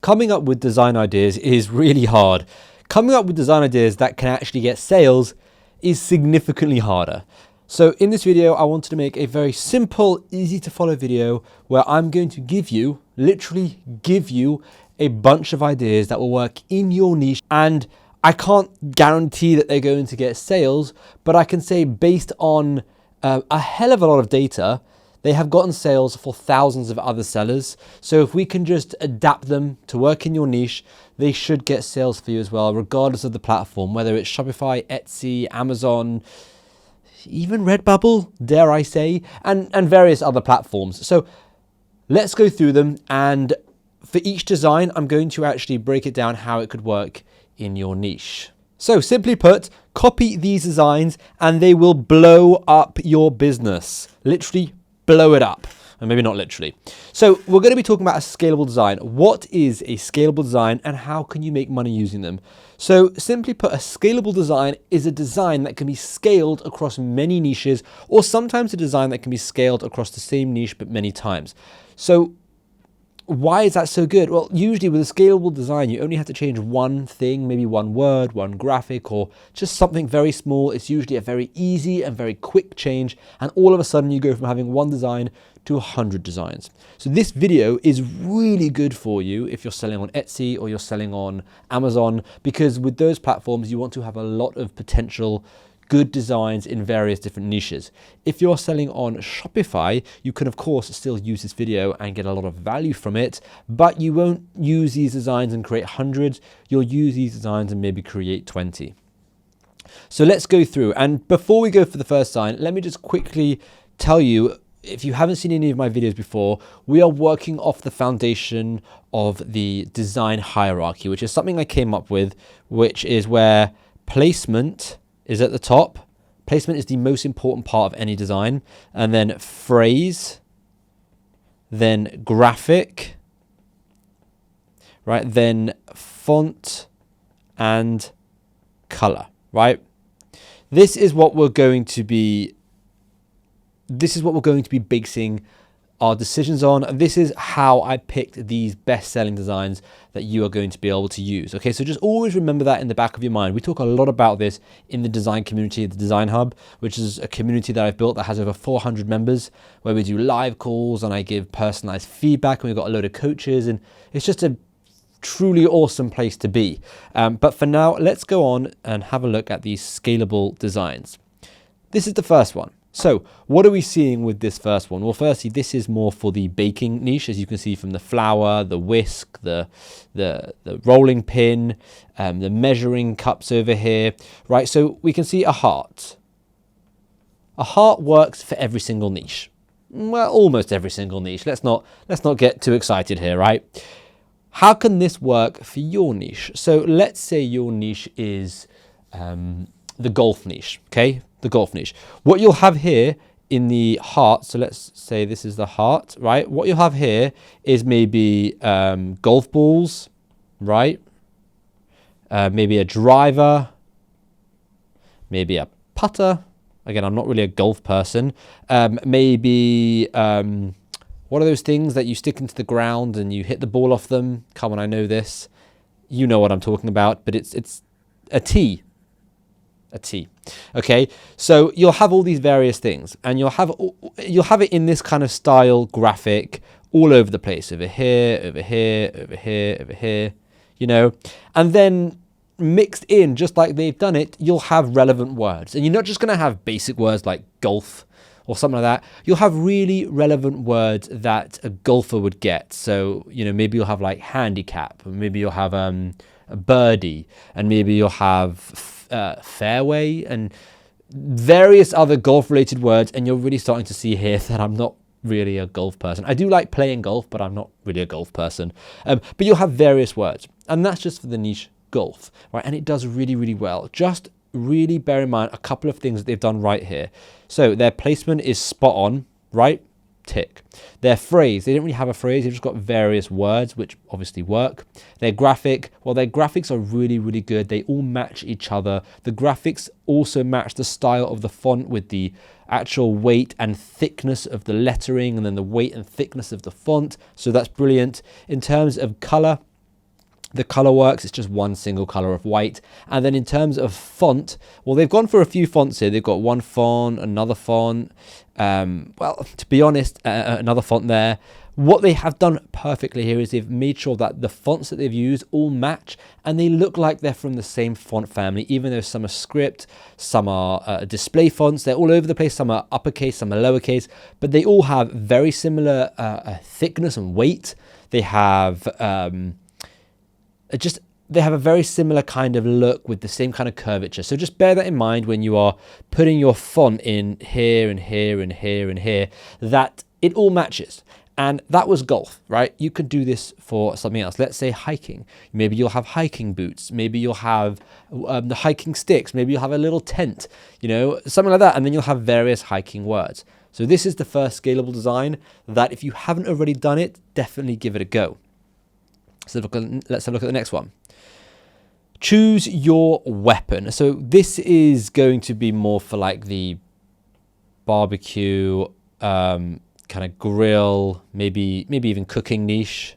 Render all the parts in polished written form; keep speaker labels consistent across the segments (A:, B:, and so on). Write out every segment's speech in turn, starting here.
A: coming up with design ideas is really hard. Coming up with design ideas that can actually get sales is significantly harder. So in this video, I wanted to make a very simple, easy to follow video where I'm going to literally give you a bunch of ideas that will work in your niche. And I can't guarantee that they're going to get sales, but I can say based on a hell of a lot of data, they have gotten sales for thousands of other sellers. So if we can just adapt them to work in your niche, they should get sales for you as well, regardless of the platform, whether it's Shopify, Etsy, Amazon, even Redbubble, dare I say, and various other platforms. So let's go through them. And for each design, I'm going to actually break it down how it could work in your niche. So simply put, copy these designs and they will blow up your business. Literally blow it up. And maybe not literally. So we're going to be talking about a scalable design. What is a scalable design and how can you make money using them? So simply put, a scalable design is a design that can be scaled across many niches, or sometimes a design that can be scaled across the same niche but many times. So why is that so good? Well, usually with a scalable design, you only have to change one thing, maybe one word, one graphic, or just something very small. It's usually a very easy and very quick change. And all of a sudden you go from having one design to 100 designs. So this video is really good for you if you're selling on Etsy or you're selling on Amazon, because with those platforms, you want to have a lot of potential good designs in various different niches. If you're selling on Shopify, you can of course still use this video and get a lot of value from it, but you won't use these designs and create hundreds. You'll use these designs and maybe create 20. So let's go through. And before we go for the first design, let me just quickly tell you, if you haven't seen any of my videos before, we are working off the foundation of the design hierarchy, which is something I came up with, which is where placement is at the top. Placement is the most important part of any design. And then phrase, then graphic, right? Then font and color, right? This is what we're going to be basing our decisions on. This is how I picked these best-selling designs that you are going to be able to use. Okay, so just always remember that in the back of your mind. We talk a lot about this in the design community, the Design Hub, which is a community that I've built that has over 400 members, where we do live calls and I give personalized feedback, and we've got a load of coaches, and it's just a truly awesome place to be. But for now, let's go on and have a look at these scalable designs. This is the first one. So what are we seeing with this first one? Well, firstly, this is more for the baking niche, as you can see from the flour, the whisk, the rolling pin, the measuring cups over here, right? So we can see a heart. A heart works for every single niche. Well, almost every single niche. Let's not get too excited here, right? How can this work for your niche? So let's say your niche is the golf niche, okay? The golf niche. What you'll have here in the heart, so let's say this is the heart, right? What you'll have here is maybe golf balls, right? Maybe a driver, maybe a putter. Again, I'm not really a golf person. Maybe, what are those things that you stick into the ground and you hit the ball off them? Come on, I know this. You know what I'm talking about, but it's a tee. A tee. Okay, so you'll have all these various things, and you'll have it in this kind of style graphic all over the place, over here, over here, over here, over here, you know, and then mixed in, just like they've done it, you'll have relevant words. And you're not just going to have basic words like golf or something like that. You'll have really relevant words that a golfer would get. So, you know, maybe you'll have like handicap, or maybe you'll have a birdie, and maybe you'll have fairway and various other golf related words. And you're really starting to see here that I'm not really a golf person. I do like playing golf, but I'm not really a golf person. But you'll have various words, and that's just for the niche golf, right? And it does really, really well. Just really bear in mind a couple of things that they've done right here. So their placement is spot on, right? Tick. Their phrase, they didn't really have a phrase, they've just got various words which obviously work. Their graphic, well, their graphics are really, really good. They all match each other. The graphics also match the style of the font with the actual weight and thickness of the lettering, and then the weight and thickness of the font. So that's brilliant. In terms of color, The color works, it's just one single color of white. And then in terms of font, well, they've gone for a few fonts here. They've got one font, another font, well, to be honest, another font there. What they have done perfectly here is they've made sure that the fonts that they've used all match and they look like they're from the same font family, even though some are script, some are display fonts. They're all over the place. Some are uppercase, some are lowercase, but they all have very similar thickness and weight. They have they have a very similar kind of look with the same kind of curvature. So just bear that in mind when you are putting your font in here and here and here and here, that it all matches. And that was golf, right? You could do this for something else. Let's say hiking. Maybe you'll have hiking boots. Maybe you'll have the hiking sticks. Maybe you'll have a little tent, you know, something like that. And then you'll have various hiking words. So this is the first scalable design that if you haven't already done it, definitely give it a go. So let's have a look at the next one. Choose your weapon. So this is going to be more for like the barbecue, kind of grill, maybe even cooking niche.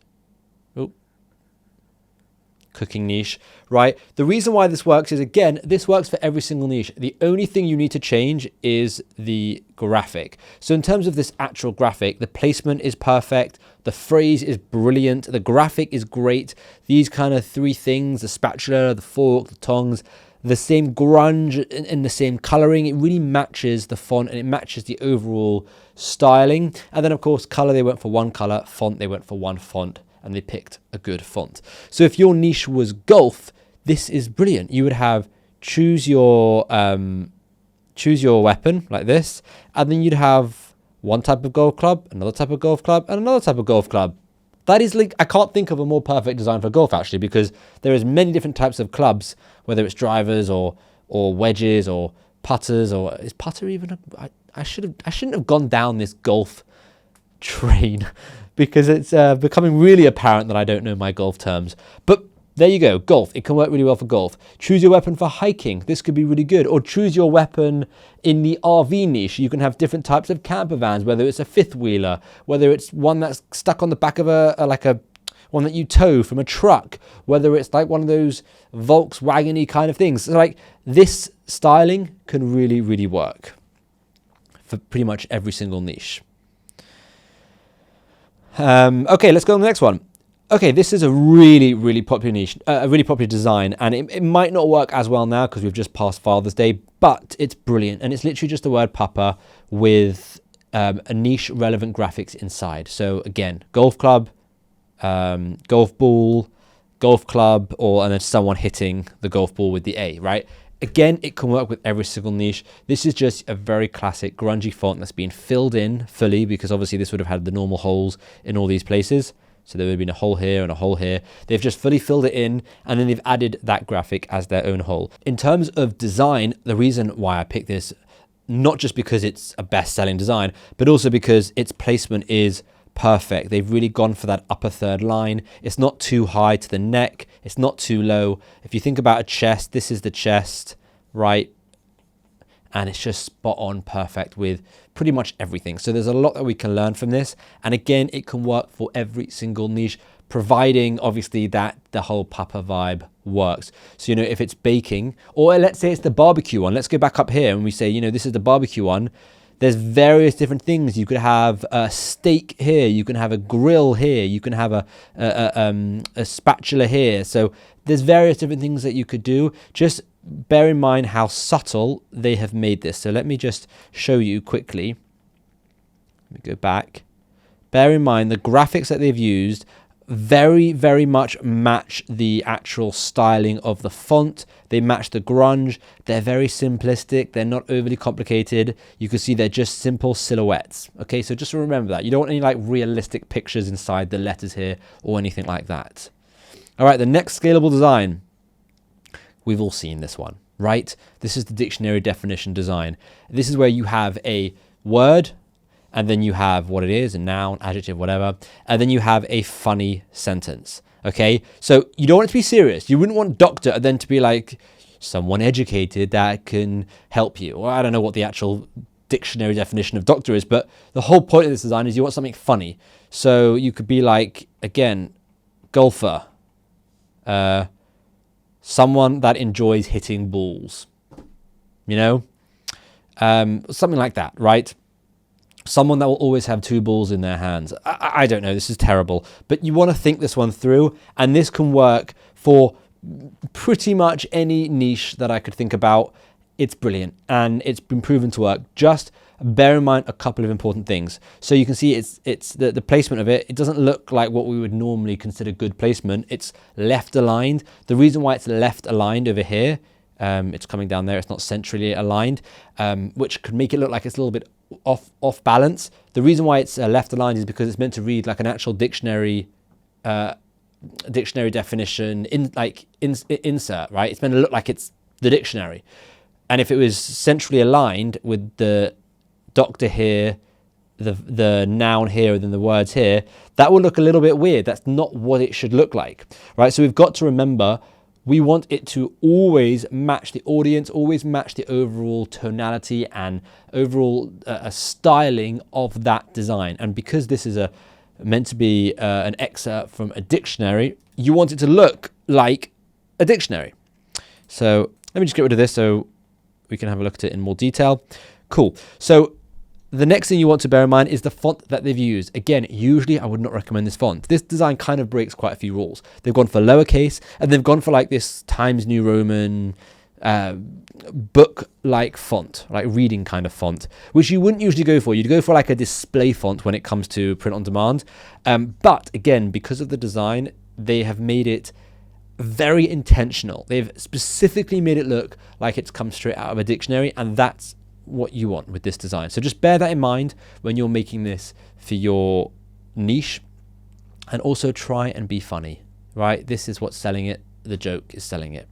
A: Cooking niche, right? The reason why this works is, again, this works for every single niche. The only thing you need to change is the graphic. So in terms of this actual graphic, the placement is perfect. The phrase is brilliant. The graphic is great. These kind of three things, the spatula, the fork, the tongs, the same grunge and the same coloring, it really matches the font and it matches the overall styling. And then of course, color, they went for one color, font, they went for one font, and they picked a good font. So if your niche was golf, this is brilliant. You would have choose your weapon like this, and then you'd have one type of golf club, another type of golf club, and another type of golf club. That is like, I can't think of a more perfect design for golf actually, because there is many different types of clubs, whether it's drivers or wedges or putters, or is putter even I shouldn't have gone down this golf train because it's becoming really apparent that I don't know my golf terms. But there you go, golf. It can work really well for golf. Choose your weapon for hiking. This could be really good. Or choose your weapon in the RV niche. You can have different types of camper vans, whether it's a fifth wheeler, whether it's one that's stuck on the back of a one that you tow from a truck, whether it's like one of those Volkswagen-y kind of things. So like this styling can really, really work for pretty much every single niche. Okay, let's go on the next one. Okay, this is a really, really popular niche, a really popular design, and it might not work as well now because we've just passed Father's Day, but it's brilliant, and it's literally just the word papa with a niche relevant graphics inside. So again, golf club, golf ball, golf club, and then someone hitting the golf ball with the A, right? Again, it can work with every single niche. This is just a very classic grungy font that's been filled in fully, because obviously this would have had the normal holes in all these places. So there would have been a hole here and a hole here. They've just fully filled it in, and then they've added that graphic as their own hole. In terms of design, the reason why I picked this, not just because it's a best-selling design, but also because its placement is perfect. They've really gone for that upper third line. It's not too high to the neck. It's not too low. If you think about a chest, this is the chest, right? And it's just spot on perfect with pretty much everything. So there's a lot that we can learn from this. And again, it can work for every single niche, providing obviously that the whole papa vibe works. So, you know, if it's baking, or let's say it's the barbecue one, let's go back up here and we say, you know, this is the barbecue one. There's various different things. You could have a steak here. You can have a grill here. You can have a spatula here. So there's various different things that you could do. Just bear in mind how subtle they have made this. So let me just show you quickly. Let me go back. Bear in mind the graphics that they've used very, very much match the actual styling of the font. They match the grunge. They're very simplistic. They're not overly complicated. You can see they're just simple silhouettes. Okay, so just remember that. You don't want any like realistic pictures inside the letters here or anything like that. All right, the next scalable design. We've all seen this one, right? This is the dictionary definition design. This is where you have a word, and then you have what it is, a noun, adjective, whatever, and then you have a funny sentence, okay? So you don't want it to be serious. You wouldn't want doctor and then to be like, someone educated that can help you. Or I don't know what the actual dictionary definition of doctor is, but the whole point of this design is you want something funny. So you could be like, again, golfer, someone that enjoys hitting balls, you know, something like that, right? Someone that will always have two balls in their hands. I don't know, this is terrible, but you want to think this one through, and this can work for pretty much any niche that I could think about. It's brilliant, and it's been proven to work. Just bear in mind a couple of important things. So you can see it's the placement of it. It doesn't look like what we would normally consider good placement. It's left aligned. The reason why it's left aligned over here, it's coming down there, it's not centrally aligned, which could make it look like it's a little bit off balance. The reason why it's left aligned is because it's meant to read like an actual dictionary definition insert, right? It's meant to look like it's the dictionary. And if it was centrally aligned with the doctor here, the noun here, and then the words here, that would look a little bit weird. That's not what it should look like, right? So we've got to remember, we want it to always match the audience, always match the overall tonality and overall styling of that design. And because this is meant to be an excerpt from a dictionary, you want it to look like a dictionary. So let me just get rid of this so we can have a look at it in more detail. Cool. So the next thing you want to bear in mind is the font that they've used. Again, usually I would not recommend this font. This design kind of breaks quite a few rules. They've gone for lowercase, and they've gone for like this Times New Roman book-like font, like reading kind of font, which you wouldn't usually go for. You'd go for like a display font when it comes to print on demand. But again, because of the design, they have made it very intentional. They've specifically made it look like it's come straight out of a dictionary, and that's what you want with this design. So just bear that in mind when you're making this for your niche, and also try and be funny, right? This is what's selling it. The joke is selling it.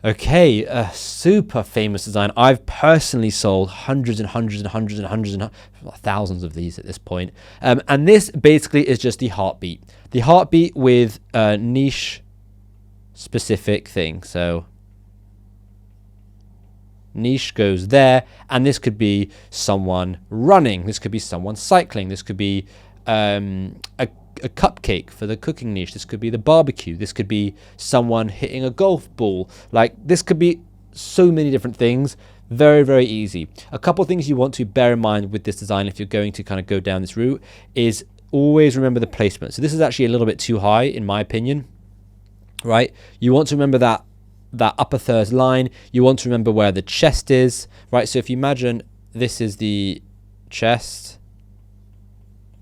A: Okay, a super famous design. I've personally sold hundreds and hundreds and hundreds and hundreds and thousands of these at this point. And this basically is just the heartbeat. The heartbeat with a niche specific thing. So niche goes there, and this could be someone running, this could be someone cycling, this could be a cupcake for the cooking niche, this could be the barbecue, this could be someone hitting a golf ball. Like, this could be so many different things. Very, very easy. A couple of things you want to bear in mind with this design if you're going to kind of go down this route is always remember the placement. So this is actually a little bit too high in my opinion, right? You want to remember that upper third line. You want to remember where the chest is, right? So if you imagine this is the chest,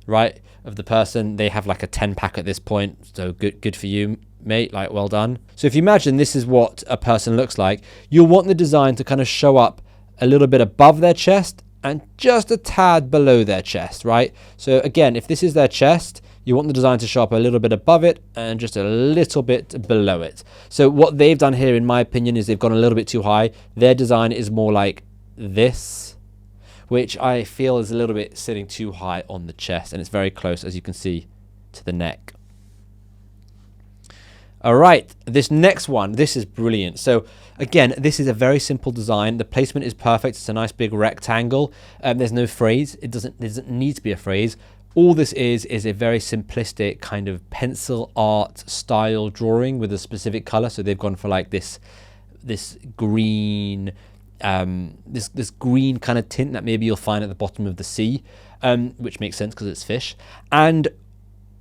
A: right, of the person, they have like a 10-pack at this point, so good for you, mate, like, well done. So if you imagine this is what a person looks like, you'll want the design to kind of show up a little bit above their chest and just a tad below their chest, right? So again, if this is their chest, you want the design to show up a little bit above it and just a little bit below it. So what they've done here, in my opinion, is they've gone a little bit too high. Their design is more like this, which I feel is a little bit sitting too high on the chest, and it's very close, as you can see, to the neck. All right, this next one, this is brilliant. So again, this is a very simple design. The placement is perfect. It's a nice big rectangle. There's no phrase. It doesn't need to be a phrase. All this is a very simplistic kind of pencil art style drawing with a specific color. So they've gone for like this green, this green kind of tint that maybe you'll find at the bottom of the sea, which makes sense because it's fish. And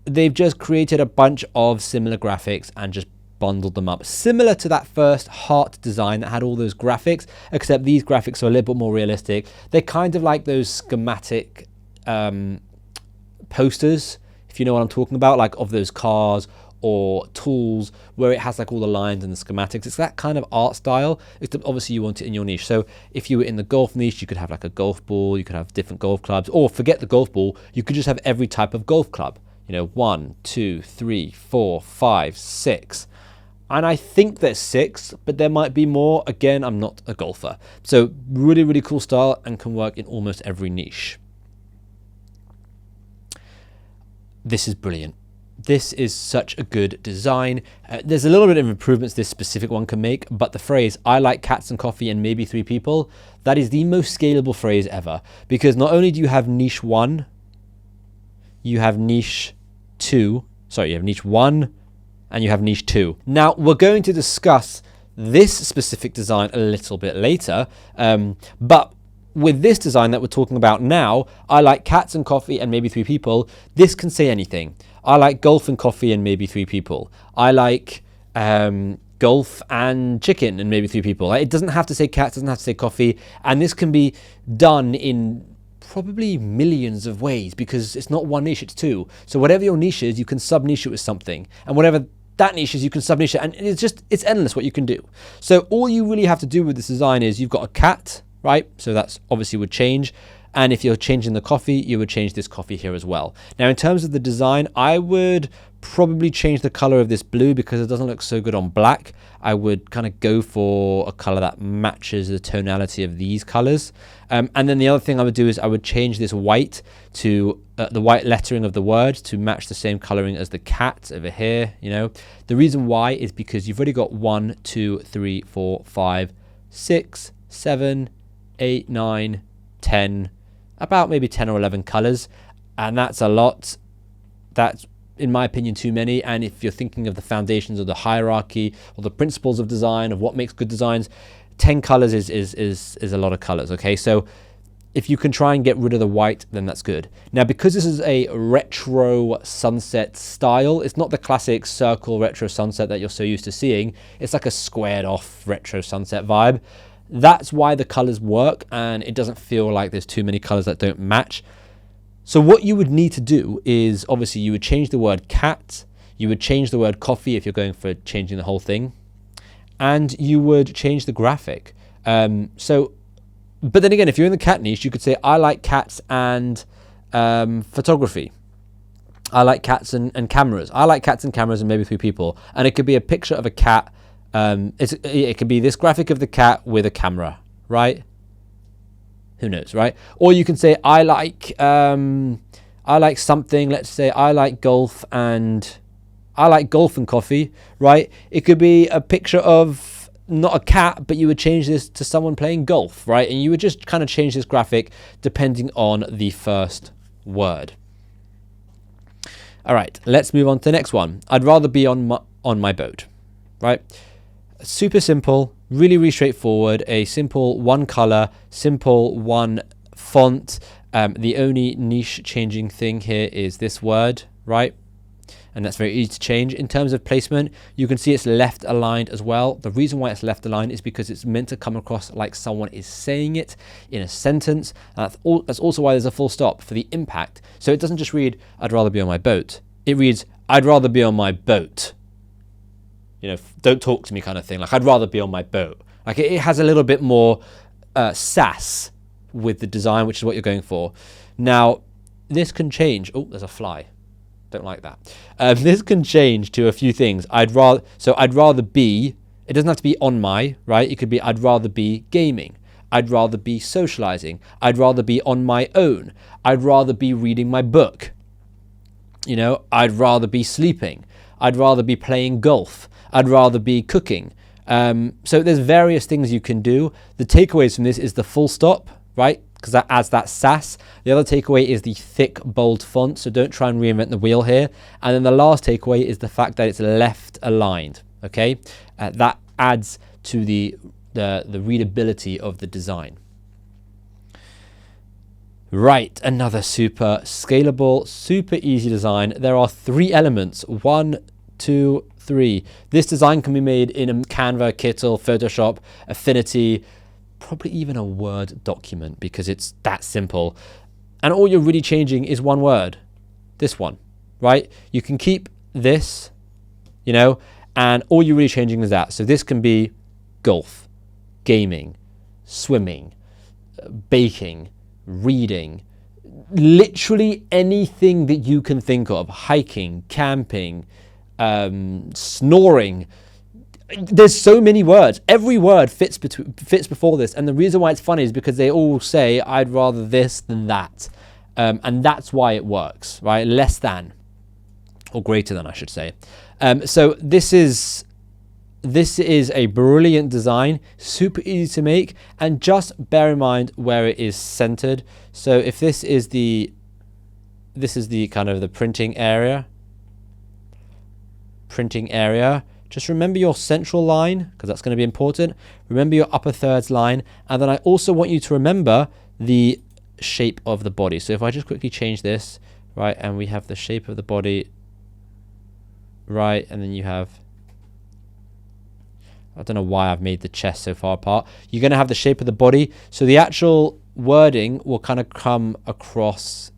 A: they've just created a bunch of similar graphics and just bundled them up, similar to that first heart design that had all those graphics, except these graphics are a little bit more realistic. They're kind of like those schematic posters, if you know what I'm talking about, like of those cars or tools, where it has like all the lines and the schematics. It's that kind of art style. Obviously you want it in your niche. So if you were in the golf niche, you could have like a golf ball, you could have different golf clubs, or forget the golf ball, you could just have every type of golf club. You know, 1, 2, 3, 4, 5, 6. And I think there's 6, but there might be more. Again, I'm not a golfer. So really, really cool style and can work in almost every niche. This is brilliant. This is such a good design. There's a little bit of improvements this specific one can make, but the phrase, I like cats and coffee and maybe 3 people, that is the most scalable phrase ever. Because not only do you have niche 1, you have niche 2, sorry, you have niche 1, and you have niche 2. Now, we're going to discuss this specific design a little bit later, but with this design that we're talking about now, I like cats and coffee and maybe 3 people. This can say anything. I like golf and coffee and maybe 3 people. I like golf and chicken and maybe 3 people. It doesn't have to say cats, doesn't have to say coffee, and this can be done in probably millions of ways because it's not one niche, it's 2. So whatever your niche is, you can sub-niche it with something, and whatever that niche is, you can sub-niche it, and it's endless what you can do. So all you really have to do with this design is you've got a cat, right? So that's obviously would change. And if you're changing the coffee, you would change this coffee here as well. Now, in terms of the design, I would probably change the color of this blue because it doesn't look so good on black. I would kind of go for a color that matches the tonality of these colors. And then the other thing I would do is I would change this white to the white lettering of the word to match the same coloring as the cat over here. You know, the reason why is because you've already got 1, 2, 3, 4, 5, 6, 7, 8, 9, 10, about maybe 10 or 11 colors, and that's a lot. That's, in my opinion, too many. And if you're thinking of the foundations of the hierarchy or the principles of design, of what makes good designs, 10 colors is a lot of colors. Okay, so if you can try and get rid of the white, then that's good. Now, because this is a retro sunset style, it's not the classic circle retro sunset that you're so used to seeing. It's like a squared off retro sunset vibe. That's why the colors work, and it doesn't feel like there's too many colors that don't match. So what you would need to do is, obviously, you would change the word cat, you would change the word coffee if you're going for changing the whole thing, and you would change the graphic. But then again, if you're in the cat niche, you could say, I like cats and photography. I like cats and cameras. I like cats and cameras and maybe 3 people. And it could be a picture of a cat. It could be this graphic of the cat with a camera, right? Who knows, right? Or you can say, I like something. Let's say I like golf and coffee, right? It could be a picture of not a cat, but you would change this to someone playing golf, right? And you would just kind of change this graphic depending on the first word. All right, let's move on to the next one. I'd rather be on my boat, right? Super simple, really, really straightforward. A simple 1 color, simple 1 font. The only niche changing thing here is this word, right? And that's very easy to change. In terms of placement, you can see it's left aligned as well. The reason why it's left aligned is because it's meant to come across like someone is saying it in a sentence. That's also why there's a full stop for the impact. So it doesn't just read, I'd rather be on my boat. It reads, I'd rather be on my boat. You know, don't talk to me kind of thing. Like, I'd rather be on my boat. Like, it has a little bit more sass with the design, which is what you're going for. Now, this can change. Oh, there's a fly. Don't like that. This can change to a few things. I'd rather be, it doesn't have to be on my, right? It could be, I'd rather be gaming. I'd rather be socializing. I'd rather be on my own. I'd rather be reading my book. You know, I'd rather be sleeping. I'd rather be playing golf. I'd rather be cooking. So there's various things you can do. The takeaways from this is the full stop, right? Because that adds that sass. The other takeaway is the thick, bold font. So don't try and reinvent the wheel here. And then the last takeaway is the fact that it's left aligned. Okay, that adds to the readability of the design. Right, another super scalable, super easy design. There are 3 elements. 1, 2, 3. This design can be made in a Canva, Kittle, Photoshop, Affinity, probably even a Word document because it's that simple. And all you're really changing is 1 word. This one, right? You can keep this, you know, and all you're really changing is that. So this can be golf, gaming, swimming, baking, reading, literally anything that you can think of. Hiking, camping, snoring. There's so many words. Every word fits before this, and the reason why it's funny is because they all say I'd rather this than that, and that's why it works, right? Less than, or greater than, I should say. So this is a brilliant design, super easy to make, and just bear in mind where it is centered. So if this is the kind of the printing area, printing area, just remember your central line, because that's going to be important. Remember your upper thirds line. And then I also want you to remember the shape of the body. So if I just quickly change this, right, and we have the shape of the body, right, and then you have, I don't know why I've made the chest so far apart. You're going to have the shape of the body. So the actual wording will kind of come across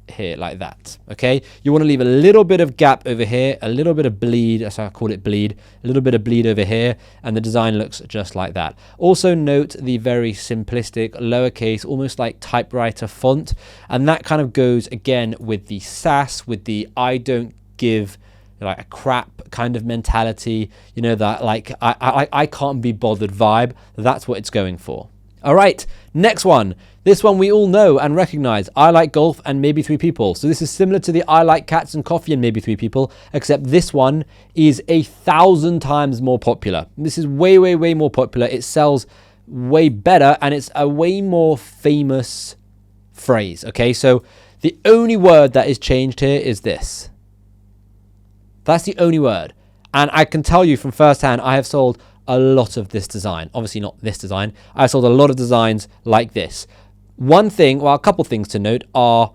A: here like that. Okay, you want to leave a little bit of gap over here, a little bit of bleed, that's how I call it, bleed, a little bit of bleed over here, and the design looks just like that. Also note the very simplistic lowercase, almost like typewriter font, and that kind of goes again with the sass, with the I don't give like a crap kind of mentality, you know, that like I can't be bothered vibe. That's what it's going for. All right, next one. This one we all know and recognize. I like golf and maybe 3 people. So this is similar to the I like cats and coffee and maybe 3 people, except this one is 1,000 times more popular. This is way, way, way more popular. It sells way better and it's a way more famous phrase. Okay, so the only word that is changed here is this. That's the only word. And I can tell you from firsthand, I have sold a lot of this design. Obviously not this design. I sold a lot of designs like this. One thing, well, a couple things to note are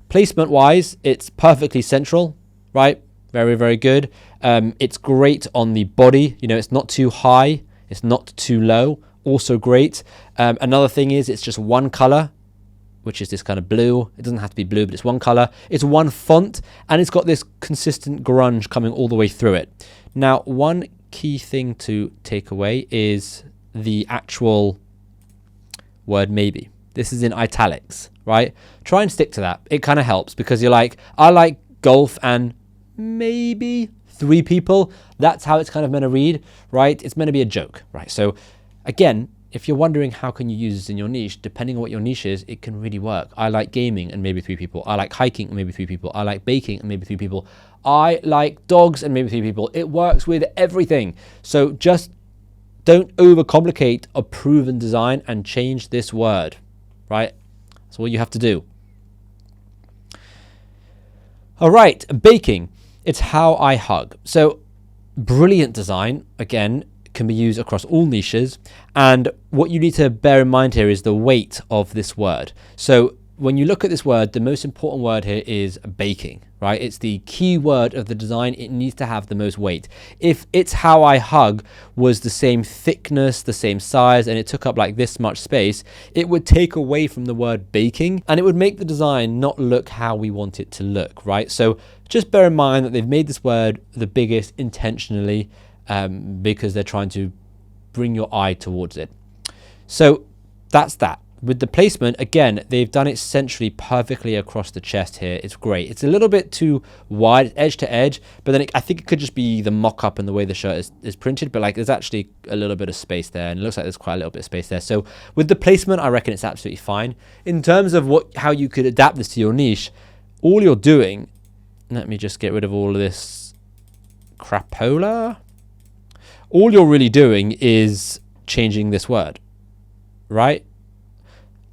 A: placement wise, it's perfectly central, right? Very, very good. It's great on the body. You know, it's not too high. It's not too low. Also great. Another thing is it's just one color, which is this kind of blue. It doesn't have to be blue, but it's one color. It's one font, and it's got this consistent grunge coming all the way through it. Now, one key thing to take away is the actual word maybe. This is in italics, right? Try and stick to that. It kind of helps because you're like, I like golf and maybe 3 people. That's how it's kind of meant to read, right? It's meant to be a joke, right? So again, if you're wondering how can you use this in your niche, depending on what your niche is, it can really work. I like gaming and maybe 3 people. I like hiking and maybe 3 people. I like baking and maybe 3 people. I like dogs and maybe 3 people. It works with everything. So just don't overcomplicate a proven design and change this word, right? That's all you have to do. All right, baking. It's how I hug. So brilliant design, again, can be used across all niches. And what you need to bear in mind here is the weight of this word. So when you look at this word, the most important word here is baking, right? It's the key word of the design. It needs to have the most weight. If It's How I Hug was the same thickness, the same size, and it took up like this much space, it would take away from the word baking and it would make the design not look how we want it to look, right? So just bear in mind that they've made this word the biggest intentionally because they're trying to bring your eye towards it. So that's that. With the placement, again, they've done it centrally perfectly across the chest here. It's great. It's a little bit too wide, edge to edge, but then I think it could just be the mock-up and the way the shirt is printed, but like there's actually a little bit of space there, and it looks like there's quite a little bit of space there. So with the placement, I reckon it's absolutely fine. In terms of how you could adapt this to your niche, all you're doing, let me just get rid of all of this crapola. All you're really doing is changing this word, right?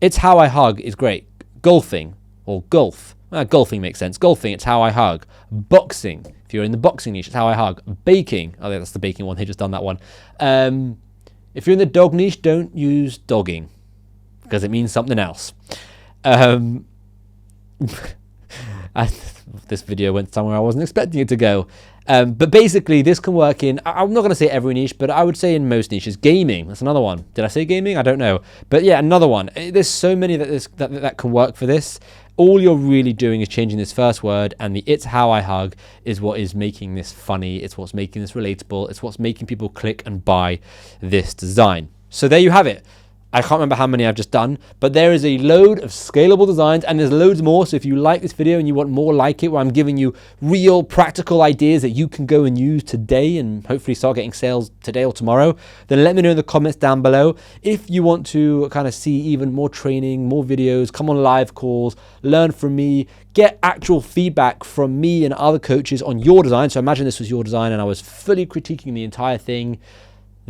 A: It's How I Hug is great. Golfing or golf. Golfing makes sense. Golfing, it's how I hug. Boxing, if you're in the boxing niche, it's how I hug. Baking, oh, that's the baking one. They just done that one. If you're in the dog niche, don't use dogging because it means something else. This video went somewhere I wasn't expecting it to go. But basically, this can work in, I'm not going to say every niche, but I would say in most niches. Gaming, that's another one. Did I say gaming? I don't know. But yeah, another one. There's so many that can work for this. All you're really doing is changing this first word, and the It's How I Hug is what is making this funny. It's what's making this relatable. It's what's making people click and buy this design. So there you have it. I can't remember how many I've just done, but there is a load of scalable designs and there's loads more. So if you like this video and you want more like it, where I'm giving you real practical ideas that you can go and use today and hopefully start getting sales today or tomorrow, then let me know in the comments down below. If you want to kind of see even more training, more videos, come on live calls, learn from me, get actual feedback from me and other coaches on your design. So imagine this was your design and I was fully critiquing the entire thing,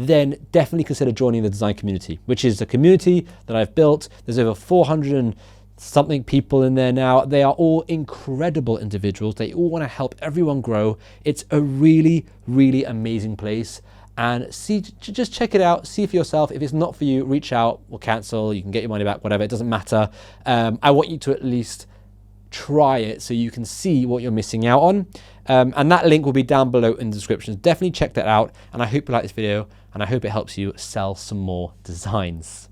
A: then definitely consider joining the design community, which is a community that I've built. There's over 400 something people in there now. They are all incredible individuals. They all want to help everyone grow. It's a really, really amazing place. And just check it out, see for yourself. If it's not for you, reach out or cancel. You can get your money back, whatever, it doesn't matter. I want you to at least try it so you can see what you're missing out on. And that link will be down below in the description. Definitely check that out. And I hope you like this video, and I hope it helps you sell some more designs.